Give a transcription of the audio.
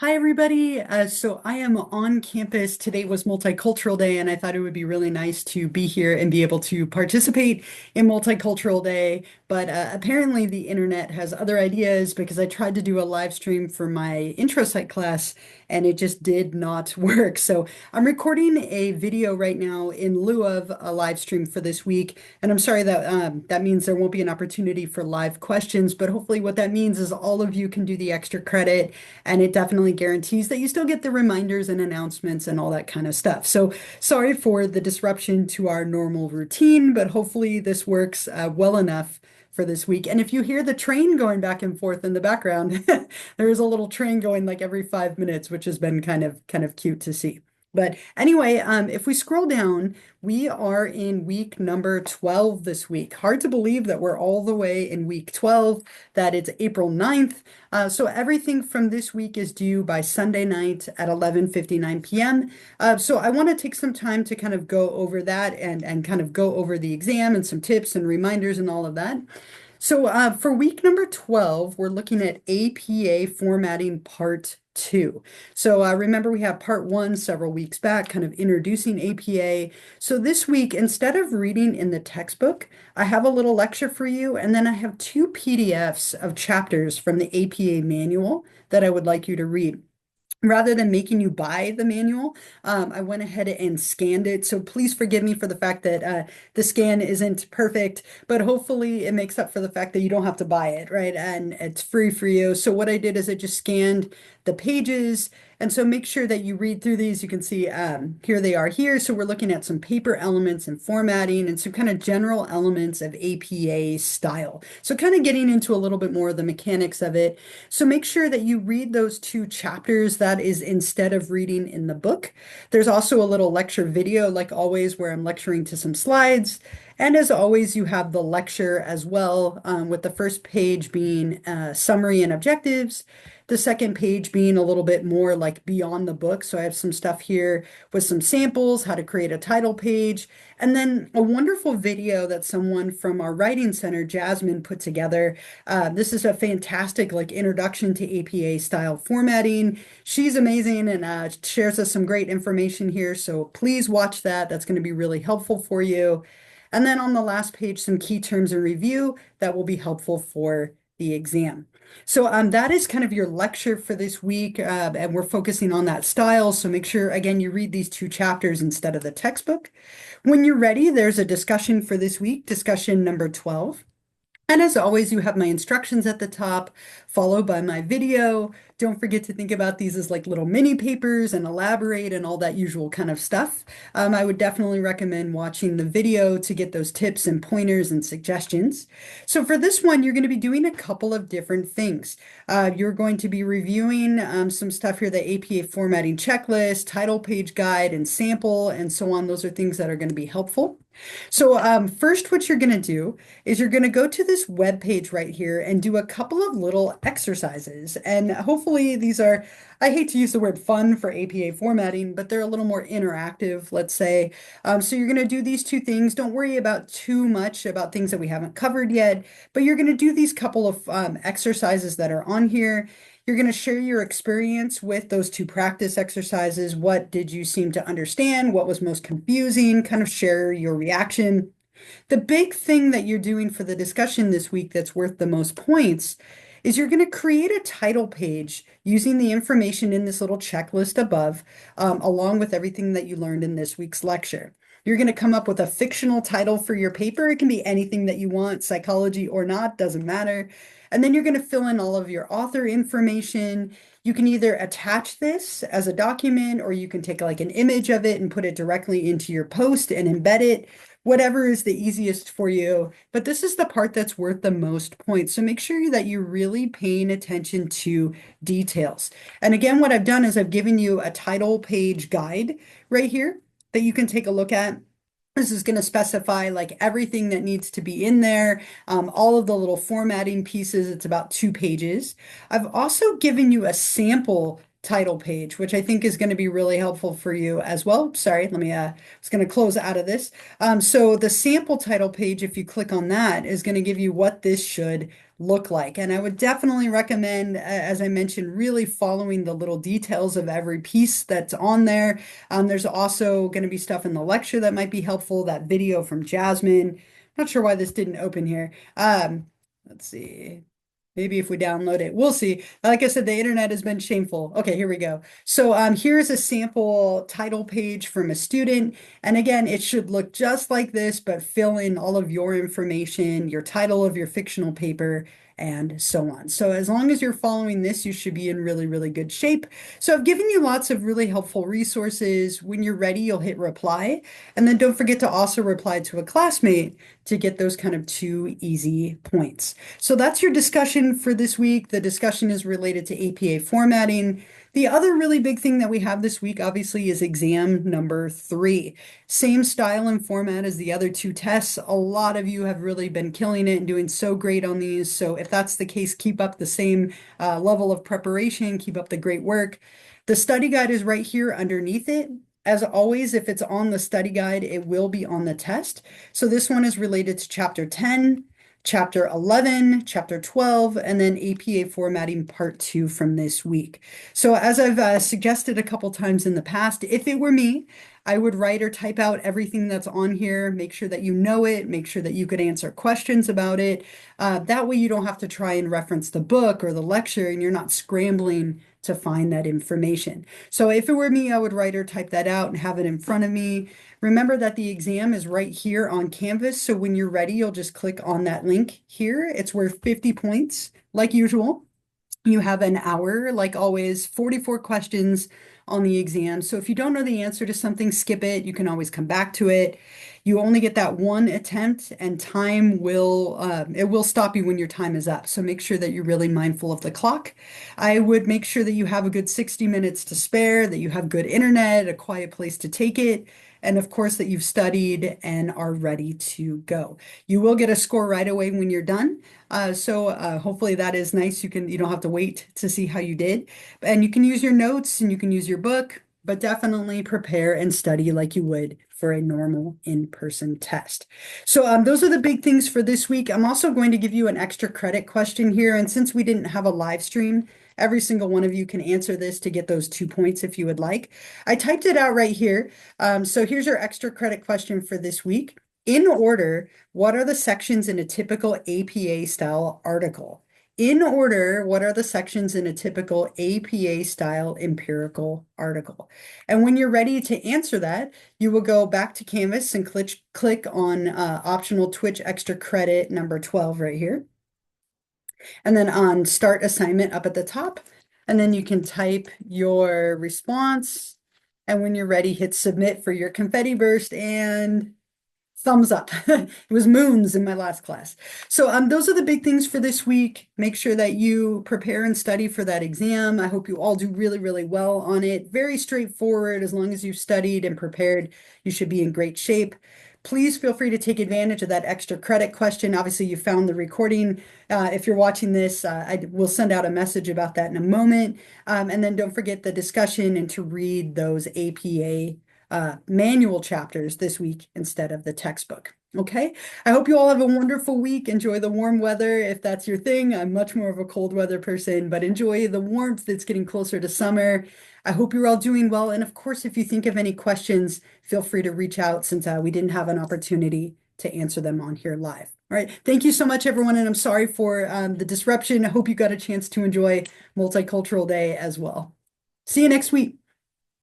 Hi, everybody. So I am on campus. Today was Multicultural Day, and I thought it would be really nice to be here and be able to participate in Multicultural Day. But apparently, the internet has other ideas because I tried to do a live stream for my intro site class and it just did not work. So I'm recording a video right now in lieu of a live stream for this week. And I'm sorry that that means there won't be an opportunity for live questions, but hopefully, what that means is all of you can do the extra credit and it definitely guarantees that you still get the reminders and announcements and all that kind of stuff. So sorry for the disruption to our normal routine, but hopefully this works well enough for this week. And if you hear the train going back and forth in the background, there is a little train going like every 5 minutes, which has been kind of cute to see. But anyway, if we scroll down, we are in week number 12 this week. Hard to believe that we're all the way in week 12, that it's April 9th. So everything from this week is due by Sunday night at 11:59 p.m. So I want to take some time to kind of go over that and kind of go over the exam and some tips and reminders and all of that. So for week number 12, we're looking at APA formatting part 2. So remember we have part 1 several weeks back, kind of introducing APA. So this week, instead of reading in the textbook, I have a little lecture for you, and then I have 2 PDFs of chapters from the APA manual that I would like you to read. Rather than making you buy the manual, I went ahead and scanned it. So please forgive me for the fact that the scan isn't perfect, but hopefully it makes up for the fact that you don't have to buy it, right? And it's free for you. So what I did is I just scanned the pages. And so make sure that you read through these. You can see here they are here. So we're looking at some paper elements and formatting and some kind of general elements of APA style. So kind of getting into a little bit more of the mechanics of it. So make sure that you read those 2 chapters. That is instead of reading in the book. There's also a little lecture video, like always, where I'm lecturing to some slides. And as always, you have the lecture as well, with the first page being summary and objectives. The second page being a little bit more like beyond the book. So I have some stuff here with some samples, how to create a title page, and then a wonderful video that someone from our writing center, Jasmine, put together. This is a fantastic like introduction to APA style formatting. She's amazing and shares us some great information here. So please watch that. That's going to be really helpful for you. And then on the last page, some key terms and review that will be helpful for the exam. So that is kind of your lecture for this week, and we're focusing on that style. So make sure, again, you read these 2 chapters instead of the textbook. When you're ready, there's a discussion for this week, discussion number 12. And as always, you have my instructions at the top, followed by my video. Don't forget to think about these as like little mini papers and elaborate and all that usual kind of stuff. I would definitely recommend watching the video to get those tips and pointers and suggestions. So for this one, you're going to be doing a couple of different things. You're going to be reviewing some stuff here, the APA formatting checklist, title page guide, and sample, and so on. Those are things that are going to be helpful. So first, what you're going to do is you're going to go to this web page right here and do a couple of little exercises. And hopefully these are, I hate to use the word fun for APA formatting, but they're a little more interactive, let's say. So you're going to do these 2 things. Don't worry about too much about things that we haven't covered yet, but you're going to do these couple of exercises that are on here. You're going to share your experience with those 2 practice exercises. What did you seem to understand? What was most confusing? Kind of share your reaction. The big thing that you're doing for the discussion this week that's worth the most points is you're going to create a title page using the information in this little checklist above, along with everything that you learned in this week's lecture. You're going to come up with a fictional title for your paper. It can be anything that you want, psychology or not, doesn't matter. And then you're going to fill in all of your author information. You can either attach this as a document or you can take like an image of it and put it directly into your post and embed it, whatever is the easiest for you. But this is the part that's worth the most points. So make sure that you're really paying attention to details. And again, what I've done is I've given you a title page guide right here that you can take a look at. This is going to specify like everything that needs to be in there, all of the little formatting pieces. It's about 2 pages. I've also given you a sample title page, which I think is going to be really helpful for you as well. Sorry, let me, I was going to close out of this. So the sample title page, if you click on that, is going to give you what this should look like. And I would definitely recommend, as I mentioned, really following the little details of every piece that's on there. There's also going to be stuff in the lecture that might be helpful, that video from Jasmine. Not sure why this didn't open here. Let's see. Maybe if we download it, we'll see. Like I said, the internet has been shameful. Okay, here we go. So here's a sample title page from a student. And again, it should look just like this, but fill in all of your information, your title of your fictional paper, and so on. So as long as you're following this, you should be in really, really good shape. So I've given you lots of really helpful resources. When you're ready, you'll hit reply. And then don't forget to also reply to a classmate to get those kind of 2 easy points. So that's your discussion for this week. The discussion is related to APA formatting. The other really big thing that we have this week, obviously, is exam number 3. Same style and format as the other 2 tests. A lot of you have really been killing it and doing so great on these. So if that's the case, keep up the same level of preparation, keep up the great work. The study guide is right here underneath it. As always, if it's on the study guide, it will be on the test. So this one is related to chapter 10, chapter 11, chapter 12, and then APA formatting part 2 from this week. So as I've suggested a couple times in the past, if it were me, I would write or type out everything that's on here, make sure that you know it, make sure that you could answer questions about it. That way you don't have to try and reference the book or the lecture and you're not scrambling to find that information. So if it were me, I would write or type that out and have it in front of me. Remember that the exam is right here on Canvas. So when you're ready, you'll just click on that link here. It's worth 50 points, like usual. You have an hour, like always, 44 questions on the exam. So if you don't know the answer to something, skip it. You can always come back to it. You only get that one attempt and time will, it will stop you when your time is up. So make sure that you're really mindful of the clock. I would make sure that you have a good 60 minutes to spare, that you have good internet, a quiet place to take it, and of course that you've studied and are ready to go. You will get a score right away when you're done. So hopefully that is nice. You don't have to wait to see how you did. And you can use your notes and you can use your book, but definitely prepare and study like you would for a normal in-person test. So those are the big things for this week. I'm also going to give you an extra credit question here. And since we didn't have a live stream, every single one of you can answer this to get those 2 points if you would like. I typed it out right here. So here's your extra credit question for this week. In order, what are the sections in a typical APA style article? In order, what are the sections in a typical APA style empirical article? And when you're ready to answer that, you will go back to Canvas and click on optional Twitch extra credit number 12 right here. And then on start assignment up at the top. And then you can type your response. And when you're ready, hit submit for your confetti burst and thumbs up. It was moons in my last class. So those are the big things for this week. Make sure that you prepare and study for that exam. I hope you all do really, really well on it. Very straightforward. As long as you've studied and prepared, you should be in great shape. Please feel free to take advantage of that extra credit question. Obviously, you found the recording. If you're watching this, I will send out a message about that in a moment. And then don't forget the discussion and to read those APA manual chapters this week instead of the textbook. Okay, I hope you all have a wonderful week. Enjoy the warm weather if that's your thing. I'm much more of a cold weather person, but enjoy the warmth. It's getting closer to summer. I hope you're all doing well. And of course, if you think of any questions, feel free to reach out since we didn't have an opportunity to answer them on here live. All right, thank you so much, everyone. And I'm sorry for the disruption. I hope you got a chance to enjoy Multicultural Day as well. See you next week.